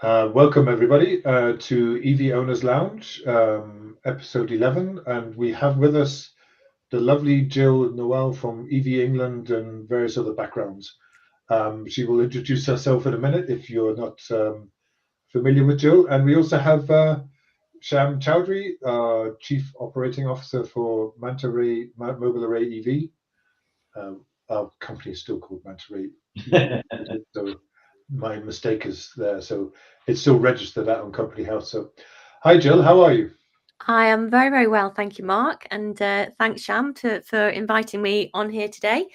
Welcome everybody to EV Owners Lounge, episode 11, and we have with us the lovely Gill Nowell from EV England and various other backgrounds. She will introduce herself in a minute if you're not familiar with Gill, and we also have Sham Chowdhury, Chief Operating Officer for Manta Ray Mobile Array EV. Our company is still called Manta Ray, so my mistake is there. So it's still registered out on Company House. So, hi Jill, how are you? I am very, very well, thank you, Mark, and thanks, Sham, for inviting me on here today.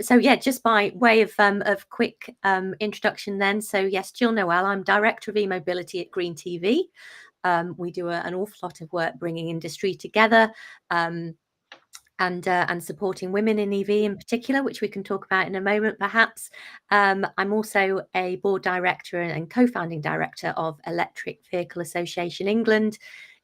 So yeah, just by way of quick introduction then. So yes, Gill Nowell, I'm Director of E-Mobility at Green TV. We do an awful lot of work bringing industry together and supporting women in EV in particular, which we can talk about in a moment, perhaps. I'm also a board director and co-founding director of Electric Vehicle Association England.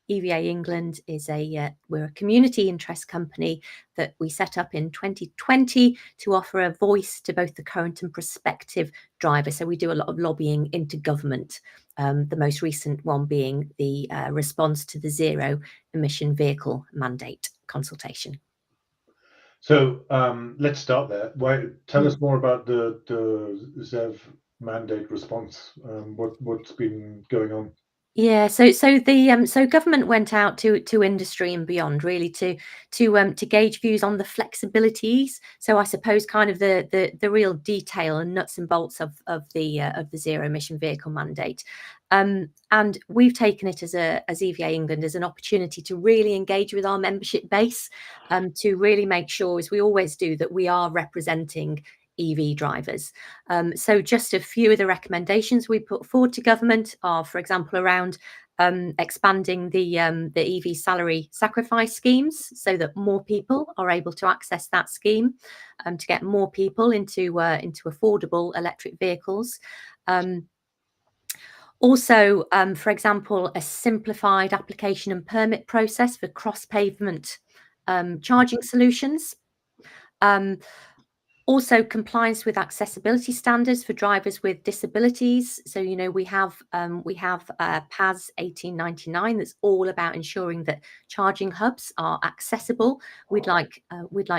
EVA England is we're a community interest company that we set up in 2020 to offer a voice to both the current and prospective drivers. So we do a lot of lobbying into government, the most recent one being the response to the zero emission vehicle mandate consultation. So let's start there. Tell us more about the ZEV mandate response. What's been going on? Yeah, so government went out to industry and beyond, really to gauge views on the flexibilities. So I suppose kind of the real detail and nuts and bolts of the zero emission vehicle mandate. And we've taken it as EVA England as an opportunity to really engage with our membership base, to really make sure, as we always do, that we are representing EV drivers. So just a few of the recommendations we put forward to government are, for example, around expanding the EV salary sacrifice schemes so that more people are able to access that scheme, to get more people into affordable electric vehicles. Also, for example, a simplified application and permit process for cross-pavement charging solutions. Also, compliance with accessibility standards for drivers with disabilities. So, you know, we have PAS 1899 that's all about ensuring that charging hubs are accessible. We'd like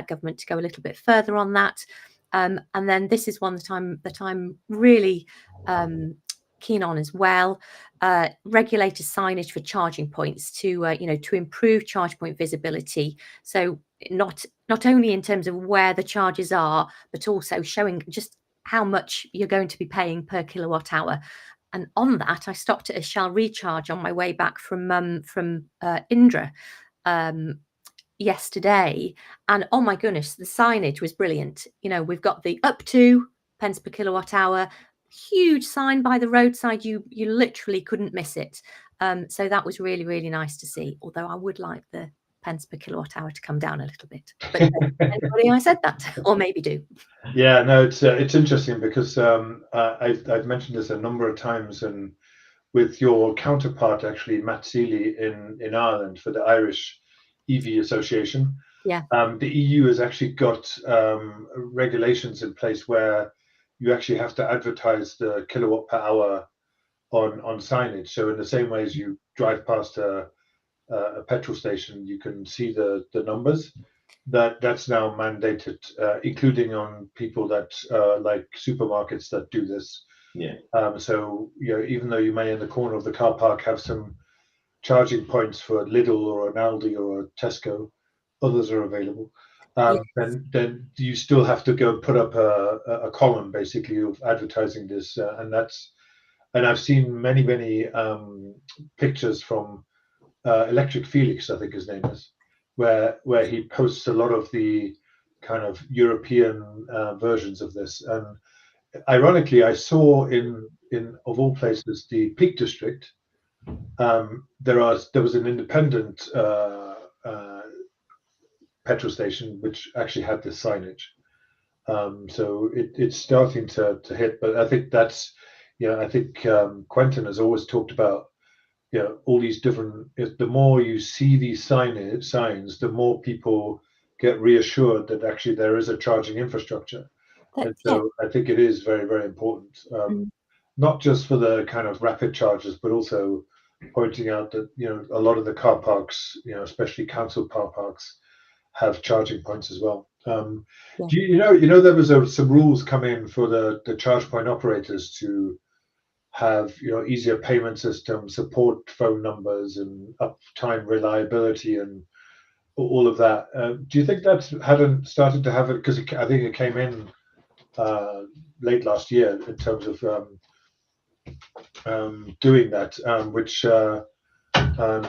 government to go a little bit further on that. And then this is one that I'm really keen on as well. Regulator signage for charging points to improve charge point visibility. So not only in terms of where the charges are, but also showing just how much you're going to be paying per kilowatt hour. And on that, I stopped at a Shell recharge on my way back from Indra yesterday, and oh my goodness, the signage was brilliant. You know, we've got the up to pence per kilowatt hour, huge sign by the roadside. You literally couldn't miss it. So that was really, really nice to see. Although I would like the pence per kilowatt hour to come down a little bit. But anybody I said that, or maybe do. Yeah, no, it's interesting because I've mentioned this a number of times, and with your counterpart actually, Matt Seeley in Ireland for the Irish EV Association. Yeah. The EU has actually got regulations in place where you actually have to advertise the kilowatt per hour on signage. So in the same way as you drive past a petrol station, you can see the numbers. That's now mandated, including on people that like supermarkets that do this. Yeah. So you know, even though you may in the corner of the car park have some charging points for Lidl or an Aldi or a Tesco, others are available. Yes. Then you still have to go put up a column basically of advertising this, and I've seen many pictures from Electric Felix, I think his name is, where he posts a lot of the kind of European versions of this. And ironically, I saw in of all places the Peak District. There was an independent petrol station which actually had this signage. So it's starting to hit, but I think that's, you know, I think Quentin has always talked about, you know, all these different. The more you see these signs, the more people get reassured that actually there is a charging infrastructure. And so I think it is very, very important. not just for the kind of rapid charges, but also pointing out that a lot of the car parks, especially council car parks, have charging points as well. Yeah. Do there was some rules come in for the charge point operators to have easier payment systems, support phone numbers, and uptime reliability, and all of that. Do you think that hadn't started to have it? Because I think it came in late last year in terms of doing that.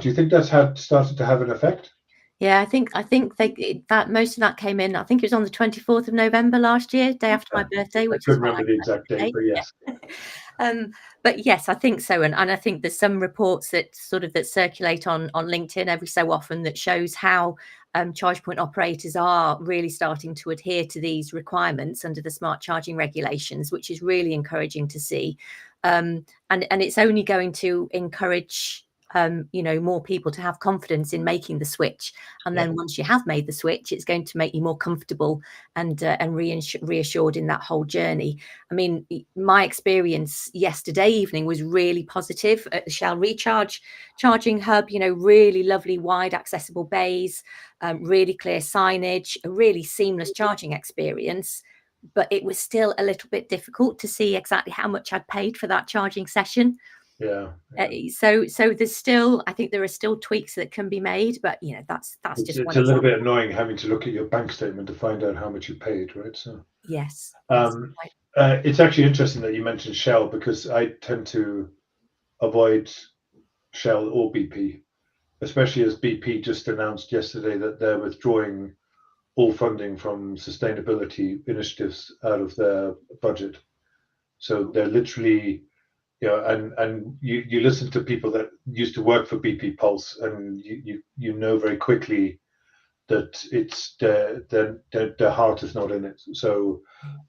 Do you think that's had started to have an effect? Yeah, I think that most of that came in. I think it was on the 24th of November last year, day after my birthday, I which is couldn't why remember the exact date, but yes. But yes, I think so, and I think there's some reports that circulate on LinkedIn every so often that shows how charge point operators are really starting to adhere to these requirements under the smart charging regulations, which is really encouraging to see, and it's only going to encourage more people to have confidence in making the switch. And then once you have made the switch, it's going to make you more comfortable and reassured in that whole journey. I mean, my experience yesterday evening was really positive at the Shell Recharge charging hub. Really lovely, wide, accessible bays, really clear signage, a really seamless charging experience. But it was still a little bit difficult to see exactly how much I'd paid for that charging session. Yeah. So there's still, I think there are still tweaks that can be made, but that's just It's one a little example. bit annoying having to look at your bank statement to find out how much you paid, right? So Yes. it's actually interesting that you mentioned Shell, because I tend to avoid Shell or BP, especially as BP just announced yesterday that they're withdrawing all funding from sustainability initiatives out of their budget. So they're literally, and you listen to people that used to work for BP Pulse, and you know very quickly that it's their heart is not in it. So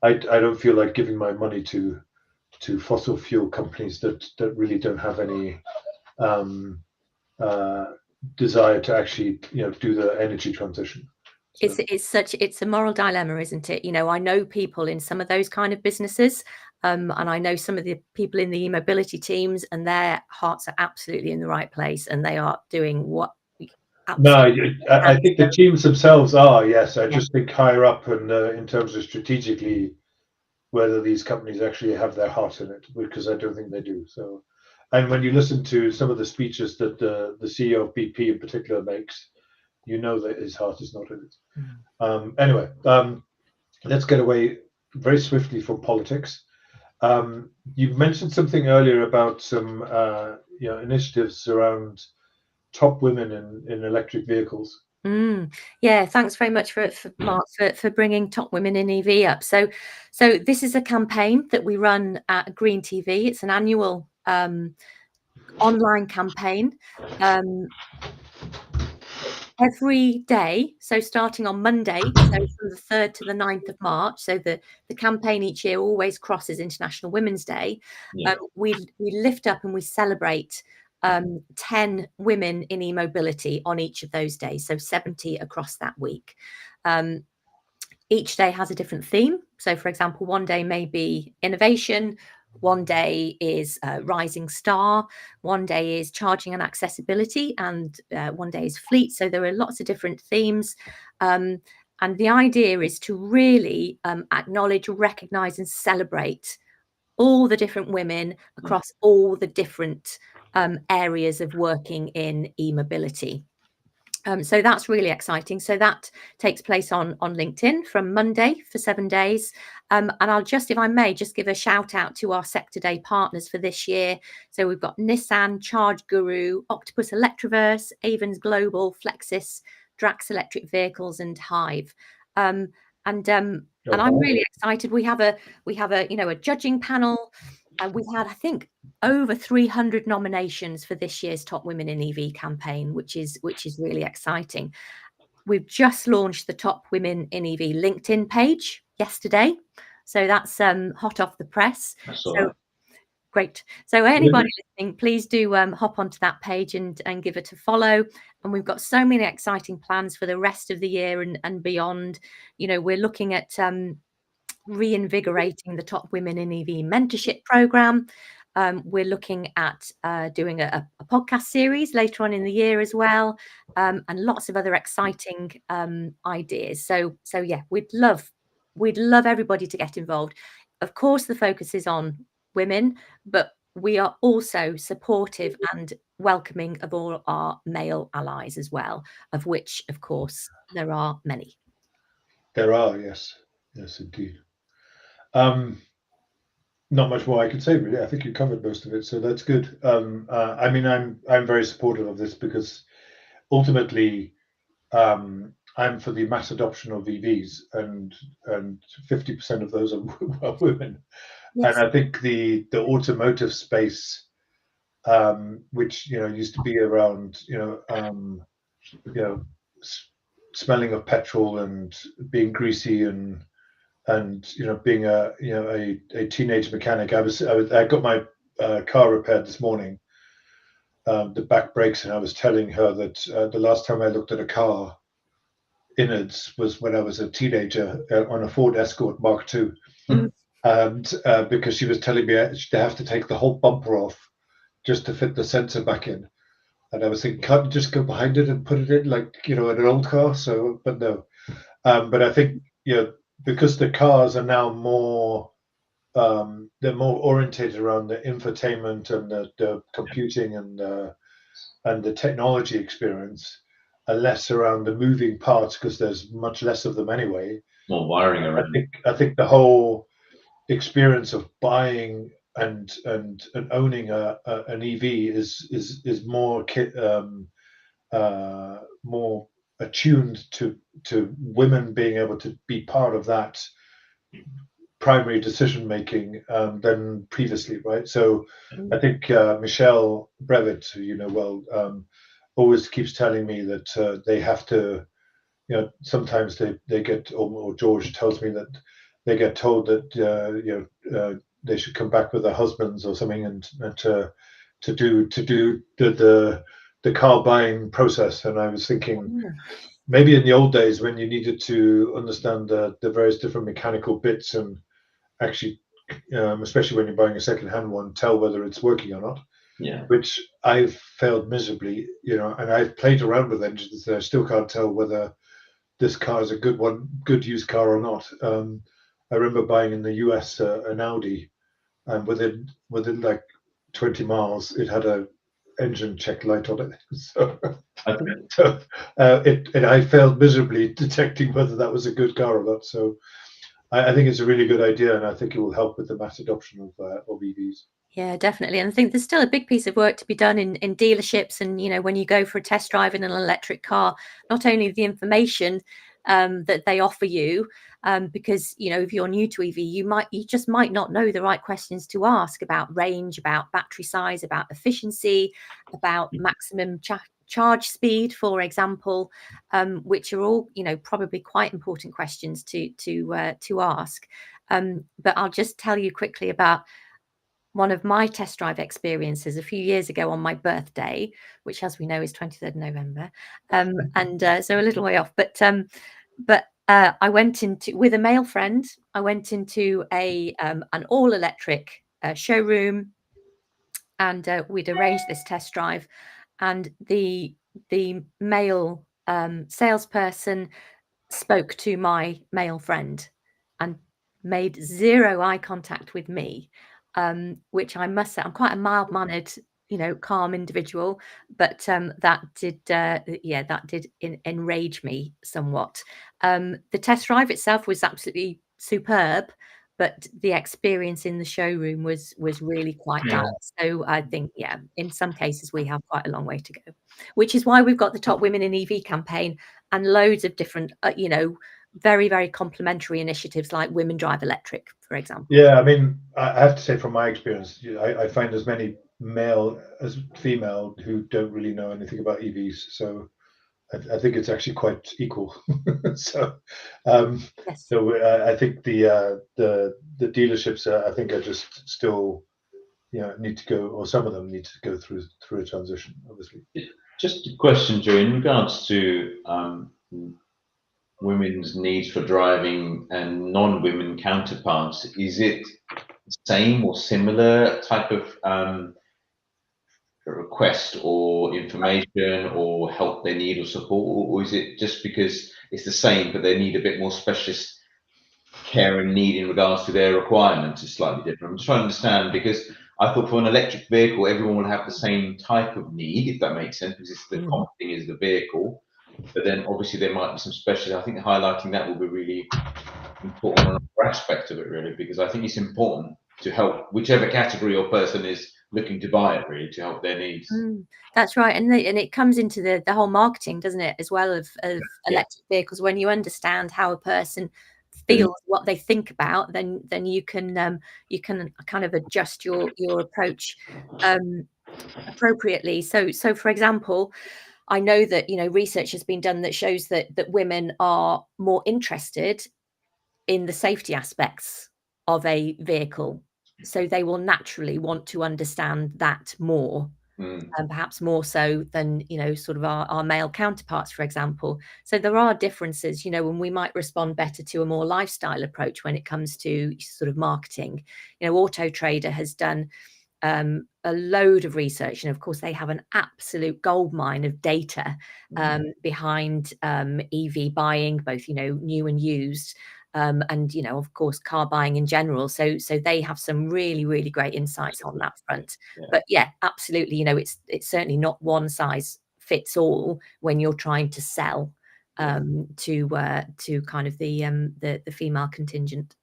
I don't feel like giving my money to fossil fuel companies that really don't have any uh, desire to actually do the energy transition. So. It's a moral dilemma, isn't it? I know people in some of those kind of businesses, and I know some of the people in the e-mobility teams, and their hearts are absolutely in the right place, and they are doing what No, absolutely I think the teams themselves are, yes. I Yeah. just think higher up and in terms of strategically, whether these companies actually have their heart in it, because I don't think they do. So, and when you listen to some of the speeches that the CEO of BP in particular makes, you know that his heart is not in it. Anyway, let's get away very swiftly from politics. You mentioned something earlier about some initiatives around top women in electric vehicles. Yeah, thanks very much for Mark for bringing top women in EV up. So this is a campaign that we run at Green TV. It's an annual online campaign. Every day, so starting on Monday, so from the 3rd to the 9th of March, so the campaign each year always crosses International Women's Day. We lift up and we celebrate 10 women in e-mobility on each of those days, so 70 across that week. Each day has a different theme. So, for example, one day may be innovation, one day is rising star, one day is charging and accessibility, and one day is fleet. So there are lots of different themes. And the idea is to really acknowledge, recognize, and celebrate all the different women across all the different areas of working in e-mobility. So that's really exciting. So that takes place on LinkedIn from Monday for 7 days. And I'll just, if I may, just give a shout out to our Sector Day partners for this year. So we've got Nissan, Charge Guru, Octopus Electroverse, Avens Global, Flexis, Drax Electric Vehicles, and Hive. And I'm really excited. We have a a judging panel. We had, I think, over 300 nominations for this year's Top Women in EV campaign, which is really exciting. We've just launched the Top Women in EV LinkedIn page yesterday, so that's hot off the press. So great. So anybody listening, please do hop onto that page and give it a follow. And we've got so many exciting plans for the rest of the year and beyond. We're looking at reinvigorating the Top Women in EV mentorship program. We're looking at doing a podcast series later on in the year as well, and lots of other exciting ideas. So yeah, we'd love everybody to get involved. Of course, the focus is on women, but we are also supportive and welcoming of all our male allies as well, of which, of course, there are many. There are, yes, indeed. Not much more I could say, really. I think you covered most of it, so that's good. I mean, I'm very supportive of this because ultimately, I'm for the mass adoption of EVs, and 50% of those are women. Yes. And I think the automotive space, which used to be around you know smelling of petrol and being greasy and being a teenage mechanic. I got my car repaired this morning, the back brakes, and I was telling her that the last time I looked at a car innards was when I was a teenager on a Ford Escort Mark II. And because she was telling me they have to take the whole bumper off just to fit the sensor back in. And I was thinking, can't you just go behind it and put it in like, in an old car? So, but no. But I think, because the cars are now more, they're more orientated around the infotainment and the computing and the technology experience, are less around the moving parts because there's much less of them anyway. More wiring around. I think the whole experience of buying and owning an EV is more more attuned to women being able to be part of that primary decision making than previously, right? So I think Michelle Brevitt, who you know well, always keeps telling me that they have to, sometimes they get, or George tells me that they get told that they should come back with their husbands or something and to do the car buying process. And I was thinking, maybe in the old days when you needed to understand the various different mechanical bits and actually, especially when you're buying a second-hand one, tell whether it's working or not. Yeah. Which I've failed miserably, and I've played around with engines and I still can't tell whether this car is a good used car or not. I remember buying in the US an Audi, and within like 20 miles, it had a engine check light on it. So, I failed miserably detecting whether that was a good car or not. So, I think it's a really good idea, and I think it will help with the mass adoption of EVs. Yeah, definitely. And I think there's still a big piece of work to be done in dealerships. And, when you go for a test drive in an electric car, not only the information that they offer you, because, if you're new to EV, you just might not know the right questions to ask about range, about battery size, about efficiency, about maximum charge speed, for example, which are all, probably quite important questions to ask. But I'll just tell you quickly about one of my test drive experiences a few years ago on my birthday, which, as we know, is 23rd November, and so a little way off. But I went into, with a male friend, I went into an all-electric showroom, and we'd arranged this test drive, and the male salesperson spoke to my male friend and made zero eye contact with me, which I must say, I'm quite a mild-mannered, calm individual, but that did enrage me somewhat. The test drive itself was absolutely superb, but the experience in the showroom was really quite dull. So I think, in some cases we have quite a long way to go, which is why we've got the Top Women in EV campaign and loads of different, very, very complementary initiatives like Women Drive Electric, for example. Yeah, I mean, I have to say from my experience, I find as many male as female who don't really know anything about EVs. So I think it's actually quite equal. So, Yes. so I think the dealerships, I think, are just still, need to go, or some of them need to go through a transition, obviously. Just a question, Joe, in regards to women's needs for driving and non-women counterparts, is it the same or similar type of request or information or help they need or support, or is it just because it's the same but they need a bit more specialist care and need in regards to their requirements is slightly different? I'm just trying to understand, because I thought for an electric vehicle everyone will have the same type of need, if that makes sense, because it's the common thing is the vehicle, but then obviously there might be some special. I think highlighting that will be really important on another aspect of it, really, because I think it's important to help whichever category or person is looking to buy it, really, to help their needs. That's right, and it comes into the whole marketing, doesn't it, as well, of Yeah. electric vehicles. When you understand how a person feels, what they think about, then you can kind of adjust your approach appropriately. So for example, I know that research has been done that shows that women are more interested in the safety aspects of a vehicle, so they will naturally want to understand that more. And perhaps more so than sort of our male counterparts, for example. So there are differences, and we might respond better to a more lifestyle approach when it comes to sort of marketing. Auto Trader has done a load of research, and of course they have an absolute goldmine of data behind EV buying, both new and used, and of course car buying in general. So they have some really great insights on that front. But yeah, absolutely, it's certainly not one size fits all when you're trying to sell to kind of the female contingent.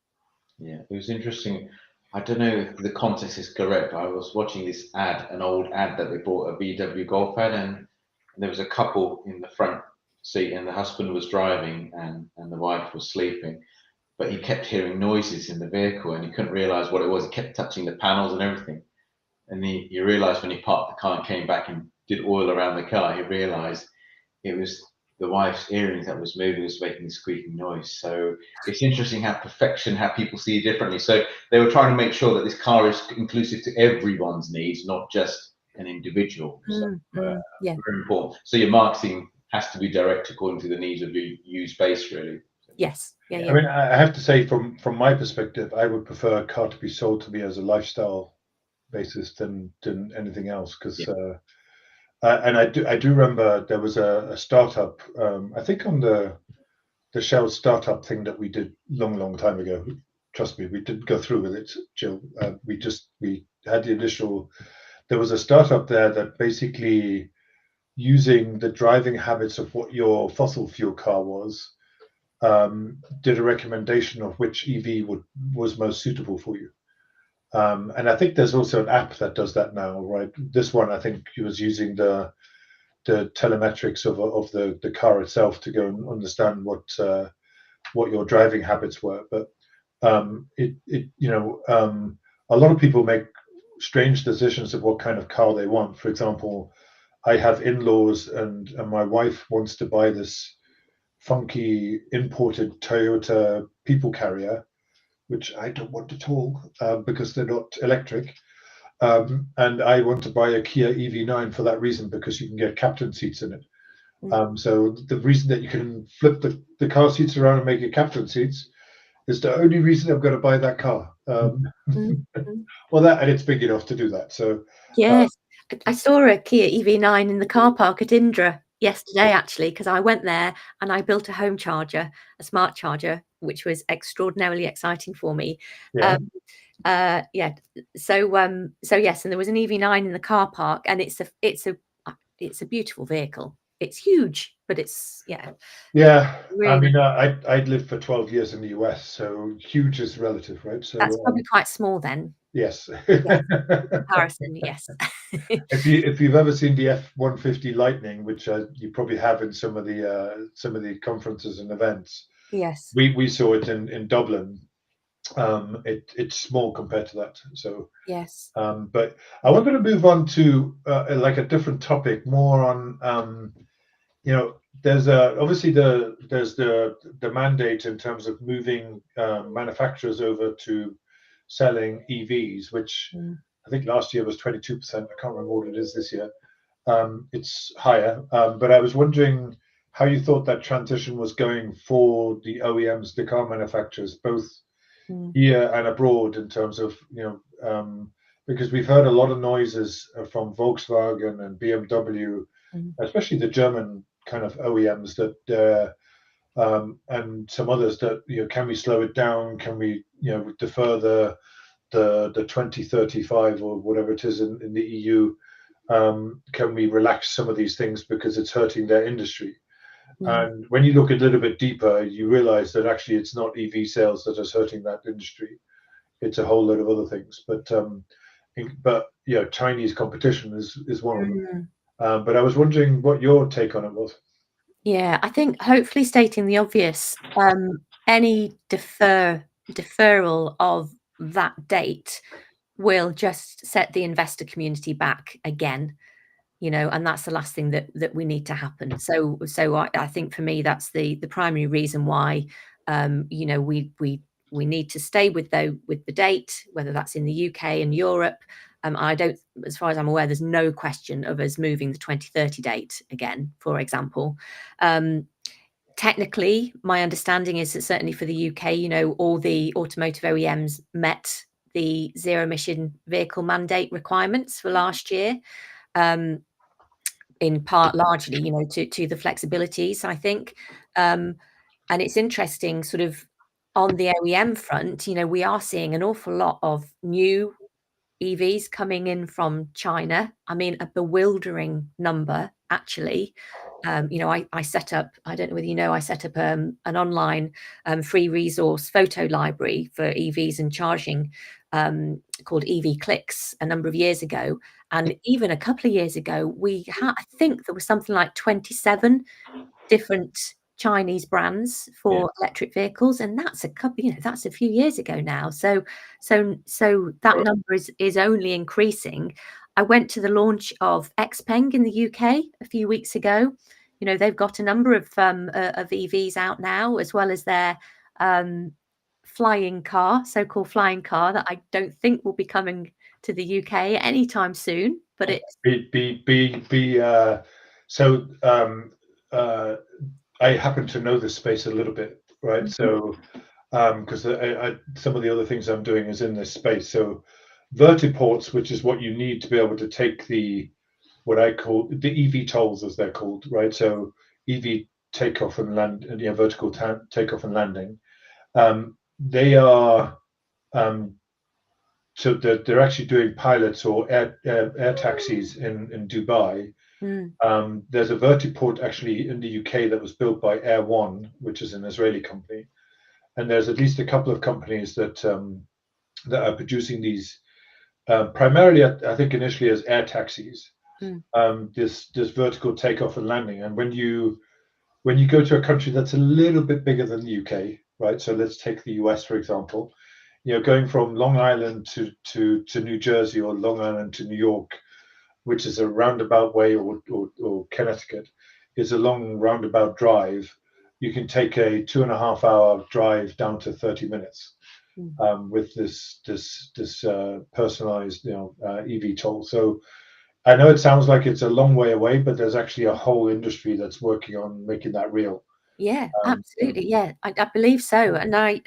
Yeah, it was interesting. I don't know if the context is correct, but I was watching this ad, an old ad that they bought, a VW Golf ad, and there was a couple in the front seat, and the husband was driving, and the wife was sleeping, but he kept hearing noises in the vehicle, and he couldn't realize what it was. He kept touching the panels and everything, and he realized when he parked the car and came back and did oil around the car, he realized it was the wife's earrings that was moving, was making the squeaking noise. So it's interesting how people see it differently. So they were trying to make sure that this car is inclusive to everyone's needs, not just an individual. So Yeah. very important. So your marketing has to be direct according to the needs of your user base, really. Yes. I Yeah. mean, I have to say, from my perspective, I would prefer a car to be sold to me as a lifestyle basis than anything else, because and I do remember there was a startup, I think on the Shell startup thing that we did long time ago. Trust me, we didn't go through with it, Jill. We had the initial. There was a startup there that basically, using the driving habits of what your fossil fuel car was, did a recommendation of which EV was most suitable for you. And I think there's also an app that does that now, right? This one, I think, he was using the telemetrics of the car itself to go and understand what your driving habits were. But a lot of people make strange decisions of what kind of car they want. For example, I have in-laws, and my wife wants to buy this funky imported Toyota people carrier, which I don't want at all, because they're not electric. And I want to buy a Kia EV9 for that reason, because you can get captain seats in it. So the reason that you can flip the car seats around and make it captain seats is the only reason I'm going to buy that car. Well, that, and it's big enough to do that. So yes, I saw a Kia EV9 in the car park at Indra yesterday, actually, because I went there and I built a home charger, a smart charger, which was extraordinarily exciting for me. yeah. Yeah. So yes, and there was an EV9 in the car park, and it's a beautiful vehicle. It's huge, but it's really, I mean, I'd lived for 12 years in the US, so huge is relative, right? So that's probably quite small then. yes. Comparison, yes. If you've ever seen the F-150 Lightning, which you probably have in some of the conferences and events, Yes. we saw it in Dublin. It's small compared to that. So Yes. but I wanted to move on to like a different topic, more on there's obviously there's the mandate in terms of moving manufacturers over to selling EVs, which I think last year was 22%. I can't remember what it is this year. It's higher, but I was wondering, how you thought that transition was going for the OEMs, the car manufacturers, both here and abroad, in terms of, because we've heard a lot of noises from Volkswagen and BMW, especially the German kind of OEMs, that and some others, that, can we slow it down? Can we, defer the 2035 or whatever it is in the EU? Can we relax some of these things because it's hurting their industry? And when you look a little bit deeper, you realize that actually it's not EV sales that is hurting that industry. It's a whole load of other things. But Chinese competition is one of them. But I was wondering what your take on it was. Yeah, I think hopefully stating the obvious, any deferral of that date will just set the investor community back again, and that's the last thing that we need to happen. So I think for me, that's the primary reason why, we need to stay with the date, whether that's in the UK and Europe. I don't, as far as I'm aware, there's no question of us moving the 2030 date again, for example. Technically, my understanding is that certainly for the UK, all the automotive OEMs met the zero emission vehicle mandate requirements for last year. In part, largely, to the flexibilities, I think. And it's interesting, sort of on the OEM front, we are seeing an awful lot of new EVs coming in from China. I mean, a bewildering number, actually. I set up, I don't know whether I set up an online free resource photo library for EVs and charging called EV Clicks a number of years ago. And even a couple of years ago, I think there was something like 27 different Chinese brands for electric vehicles, and that's that's a few years ago now. So that number is only increasing. I went to the launch of XPeng in the UK a few weeks ago. They've got a number of EVs out now, as well as their so-called flying car, that I don't think will be coming to the UK anytime soon. But it's I happen to know this space a little bit, right? So, because some of the other things I'm doing is in this space. So, vertiports, which is what you need to be able to take what I call the EV tolls, as they're called, right? So, EV takeoff and land, vertical takeoff and landing. They are so they're actually doing pilots or air taxis in Dubai. There's a vertiport actually in the UK that was built by Air One, which is an Israeli company, and there's at least a couple of companies that are producing these primarily, I think, initially as air taxis. This vertical takeoff and landing, and when you go to a country that's a little bit bigger than the UK, right? So let's take the US for example. Going from Long Island to New Jersey, or Long Island to New York, which is a roundabout way, or Connecticut, is a long roundabout drive. You can take a 2.5 hour drive down to 30 minutes with this personalized EV toll. So I know it sounds like it's a long way away, but there's actually a whole industry that's working on making that real. Yeah, absolutely. Yeah, I believe so. And I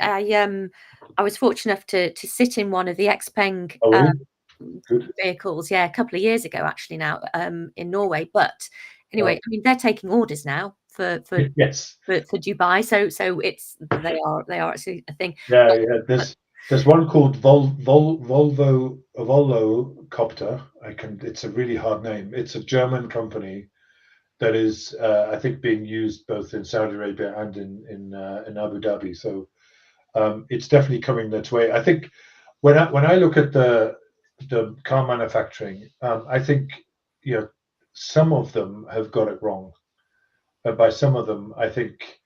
was fortunate enough to sit in one of the XPeng vehicles, a couple of years ago, actually, now in Norway. But anyway, I mean, they're taking orders now for Dubai. So they are actually a thing. There's one called Volvo Copter. It's a really hard name. It's a German company that is, I think, being used both in Saudi Arabia and in Abu Dhabi. So it's definitely coming that way. I think when I look at the car manufacturing, I think some of them have got it wrong. By some of them, I think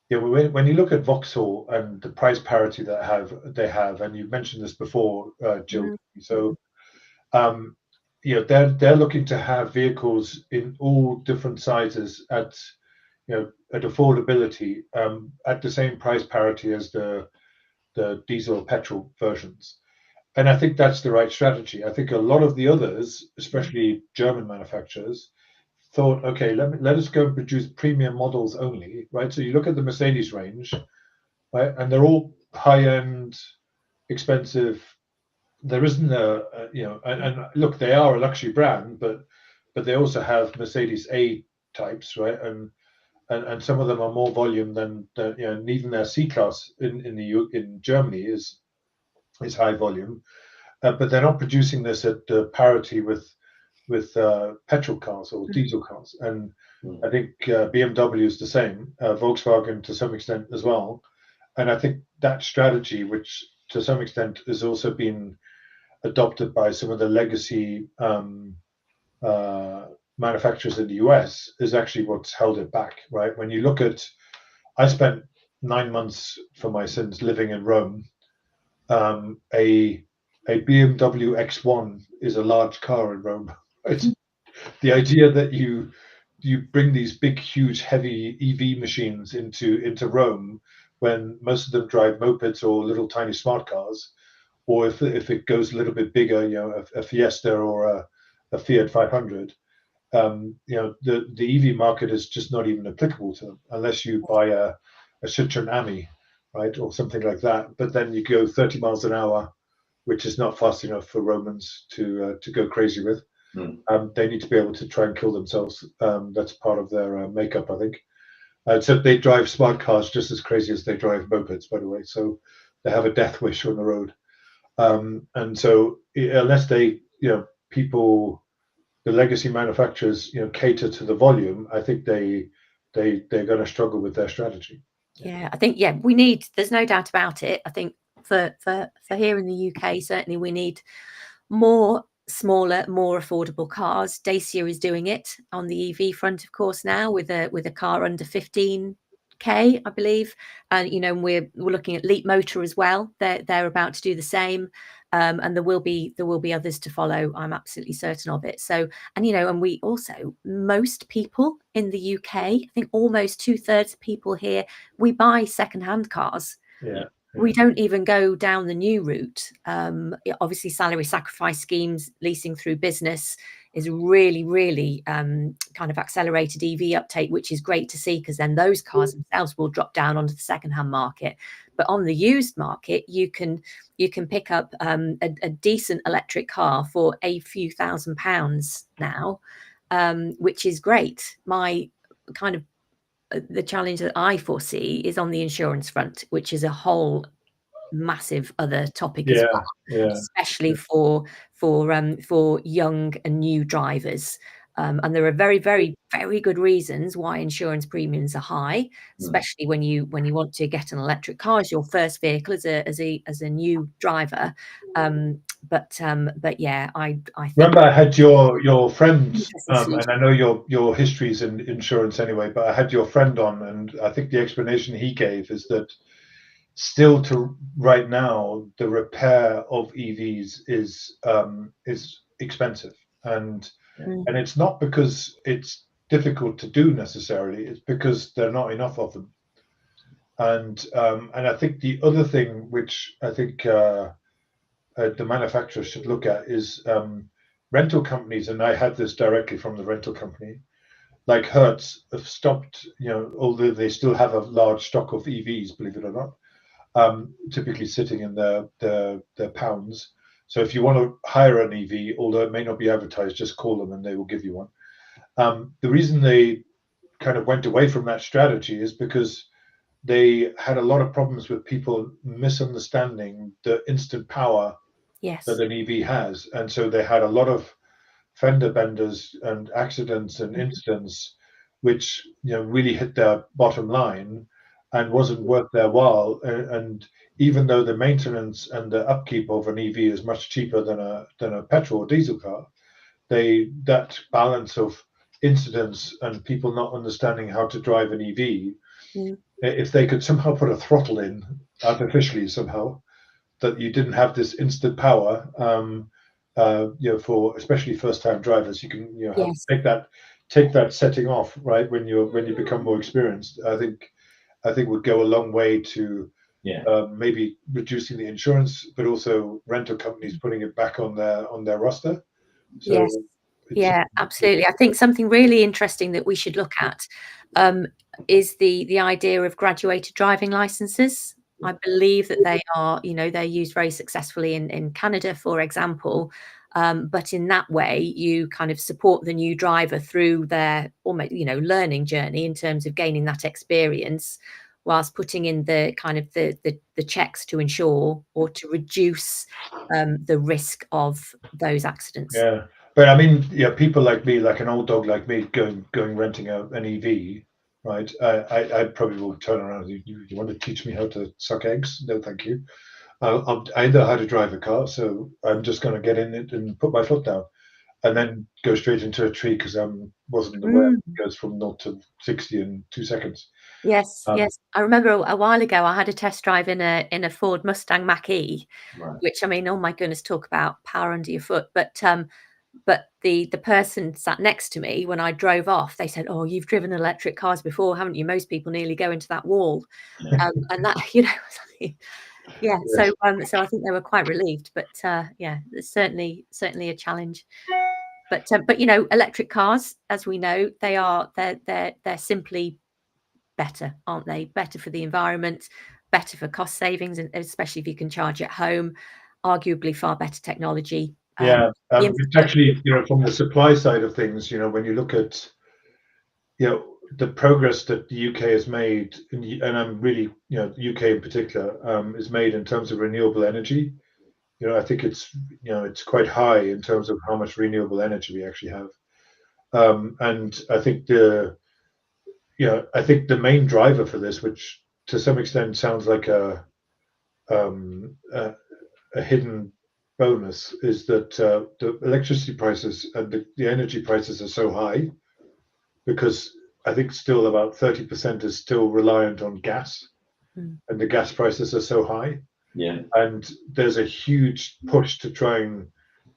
when you look at Vauxhall and the price parity that they have, and you mentioned this before, Gill. So they're looking to have vehicles in all different sizes at affordability, at the same price parity as the diesel or petrol versions. And I think that's the right strategy. I think a lot of the others, especially German manufacturers, thought, okay, let us go and produce premium models only, right? So you look at the Mercedes range, right, and they're all high-end, expensive. There isn't and look, they are a luxury brand, but they also have Mercedes A types, right? And some of them are more volume than and even their C class in Germany is high volume, but they're not producing this at parity with petrol cars or diesel cars. And I think BMW is the same, Volkswagen to some extent as well. And I think that strategy, which to some extent has also been adopted by some of the legacy manufacturers in the US, is actually what's held it back, right? When you look at, I spent 9 months for my sins living in Rome. A BMW X1 is a large car in Rome. Right? The idea that you bring these big, huge, heavy EV machines into Rome when most of them drive mopeds or little tiny smart cars, or if it goes a little bit bigger, a Fiesta or a Fiat 500, the EV market is just not even applicable to them unless you buy a Citroen Ami, right, or something like that. But then you go 30 miles an hour, which is not fast enough for Romans to go crazy with. They need to be able to try and kill themselves. That's part of their makeup, I think. So they drive smart cars just as crazy as they drive mopeds, by the way. So they have a death wish on the road. And so unless they, people, the legacy manufacturers, cater to the volume, I think they're going to struggle with their strategy. Yeah, I think we need. There's no doubt about it. I think for here in the UK, certainly we need more smaller, more affordable cars. Dacia is doing it on the EV front, of course, now with a car under 15k, I believe. And we're looking at Leap Motor as well. They're about to do the same. And there will be others to follow. I'm absolutely certain of it. So, and we also, most people in the UK, I think almost 2/3 of people here, we buy secondhand cars. Yeah. We don't even go down the new route. Obviously, salary sacrifice schemes, leasing through business is really, really kind of accelerated EV uptake, which is great to see, because then those cars themselves will drop down onto the secondhand market. But on the used market, you can pick up a decent electric car for a few £1,000s now, which is great. My kind of the challenge that I foresee is on the insurance front, which is a whole massive other topic as well, especially for young and new drivers. And there are very, very, very good reasons why insurance premiums are high, especially when you want to get an electric car as your first vehicle as a new driver. But yeah, I think, remember, I had your friend, and I know your history's in insurance anyway, but I had your friend on, and I think the explanation he gave is that still to right now, the repair of EVs is expensive, and it's not because it's difficult to do necessarily. It's because there are not enough of them. And I think the other thing which I think the manufacturers should look at is rental companies, and I had this directly from the rental company, like Hertz, have stopped. Although they still have a large stock of EVs, believe it or not. Typically sitting in their pounds. So if you want to hire an EV, although it may not be advertised, just call them and they will give you one. The reason they kind of went away from that strategy is because they had a lot of problems with people misunderstanding the instant power that an EV has. And so they had a lot of fender benders and accidents and incidents, which really hit their bottom line and wasn't worth their while. And even though the maintenance and the upkeep of an EV is much cheaper than a petrol or diesel car, that balance of incidents and people not understanding how to drive an EV, if they could somehow put a throttle in artificially somehow, that you didn't have this instant power, for especially first-time drivers, you can take that setting off right when you become more experienced. I think would go a long way to maybe reducing the insurance, but also rental companies putting it back on their roster. So Yeah, absolutely. I think something really interesting that we should look at is the idea of graduated driving licenses. I believe that they are, they're used very successfully in Canada, for example. But in that way, you kind of support the new driver through their almost, learning journey in terms of gaining that experience, whilst putting in the kind of the checks to ensure or to reduce the risk of those accidents. Yeah, but I mean, yeah, people like me, like an old dog like me, going renting out an EV, right? I probably will turn around. You want to teach me how to suck eggs? No, thank you. I know how to drive a car, so I'm just going to get in it and put my foot down, and then go straight into a tree because I wasn't aware Mm. it goes from 0 to 60 in 2 seconds. Yes, yes. I remember a while ago I had a test drive in a Ford Mustang Mach-E, Right. which, I mean, oh my goodness, talk about power under your foot. But the person sat next to me when I drove off, they said, "Oh, you've driven electric cars before, haven't you? Most people nearly go into that wall." Yeah. And that, yeah. Yes. So I think they were quite relieved. But yeah, it's certainly a challenge. But electric cars, as we know, they're simply better, aren't they? Better for the environment, better for cost savings, and especially if you can charge at home. Arguably far better technology. Yeah, The it's infrastructure actually, from the supply side of things, when you look at, the progress that the UK has made, and I'm really, the UK in particular, is made in terms of renewable energy. I think it's quite high in terms of how much renewable energy we actually have. And I think the main driver for this, which to some extent sounds like um, a, a hidden bonus, is that the electricity prices and the energy prices are so high because I think still about 30% is still reliant on gas, Mm. and the gas prices are so high. Yeah. And there's a huge push to try and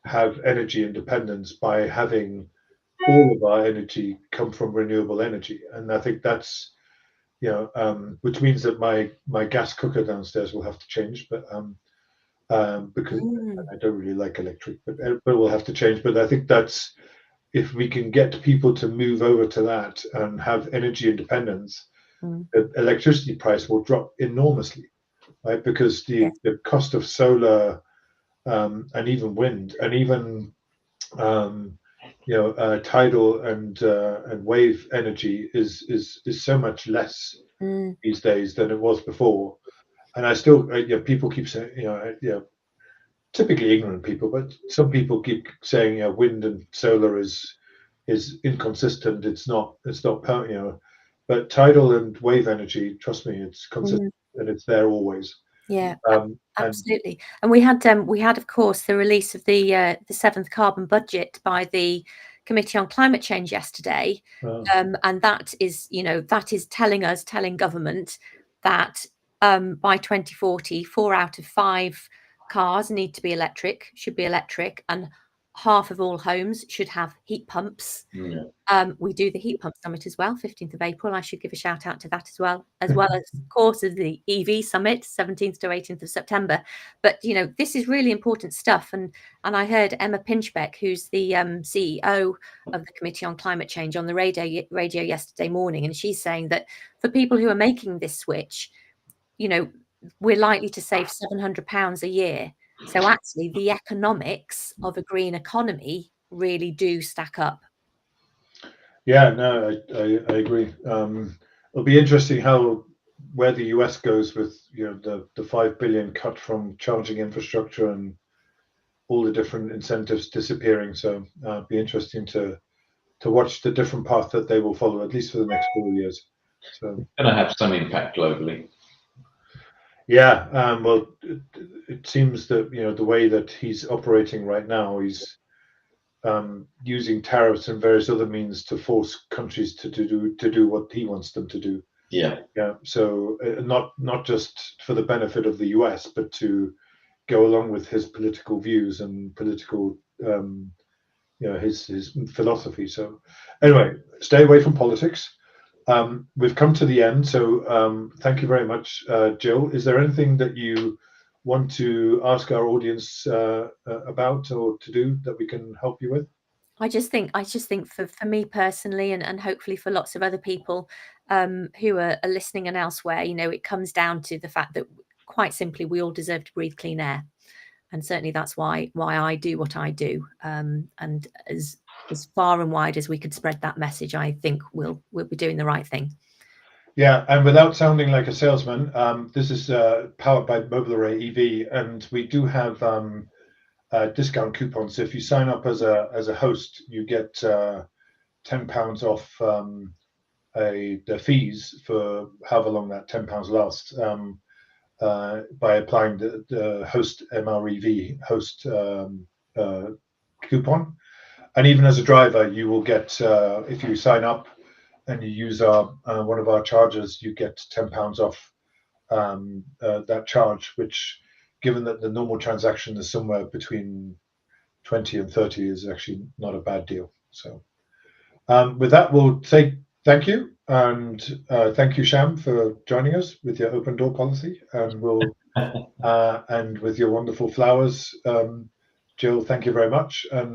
have energy independence by having all of our energy come from renewable energy. And I think that's, which means that my gas cooker downstairs will have to change, but because Mm. I don't really like electric, but we'll have to change. But I think that's, if we can get people to move over to that and have energy independence, Mm. the electricity price will drop enormously, right? Because Yes. the cost of solar, and even wind, and even tidal and wave energy is so much less Mm. these days than it was before. And I still, people keep saying, typically ignorant people, but some people keep saying, wind and solar is inconsistent. But tidal and wave energy, trust me, it's consistent and it's there always. Yeah, And absolutely. And we had, of course, the release of the seventh carbon budget by the Committee on Climate Change yesterday, and that is, telling government that by 2040, 4 out of 5 cars need to be electric, should be electric, and half of all homes should have heat pumps. Yeah. We do the heat pump summit as well, 15th of April. I should give a shout out to that as well as, of course, as the EV summit, 17th to 18th of September. But this is really important stuff. And I heard Emma Pinchbeck, who's the CEO of the Committee on Climate Change, on the radio yesterday morning, and she's saying that for people who are making this switch, we're likely to save £700 a year. So actually, the economics of a green economy really do stack up. yeah, no, I agree. It'll be interesting where the US goes with the 5 billion cut from charging infrastructure and all the different incentives disappearing. So it'll be interesting to watch the different path that they will follow, at least for the next 4 years. So It's going to have some impact globally. yeah, well, it seems that the way that he's operating right now, he's using tariffs and various other means to force countries to do what he wants them to do. Yeah. Yeah. So not just for the benefit of the US, but to go along with his political views and political, his philosophy. So anyway, stay away from politics. We've come to the end, so thank you very much, Gill. Is there anything that you want to ask our audience about or to do that we can help you with? I just think for me personally, and hopefully for lots of other people who are listening and elsewhere, you know, it comes down to the fact that quite simply we all deserve to breathe clean air, and certainly that's why I do what I do. And as far and wide as we could spread that message, I think we'll be doing the right thing. Yeah, and without sounding like a salesman, this is powered by Mobile Array EV, and we do have discount coupons. So if you sign up as a host, you get £10 off the fees for however long that £10 lasts by applying the host MREV host coupon. And even as a driver, you will get if you sign up and you use one of our chargers, you get £10 off that charge, which, given that the normal transaction is somewhere between 20 and 30, is actually not a bad deal. So with that, we'll say thank you, and thank you, Sham, for joining us with your open door policy, and we'll and with your wonderful flowers. Gill, thank you very much. And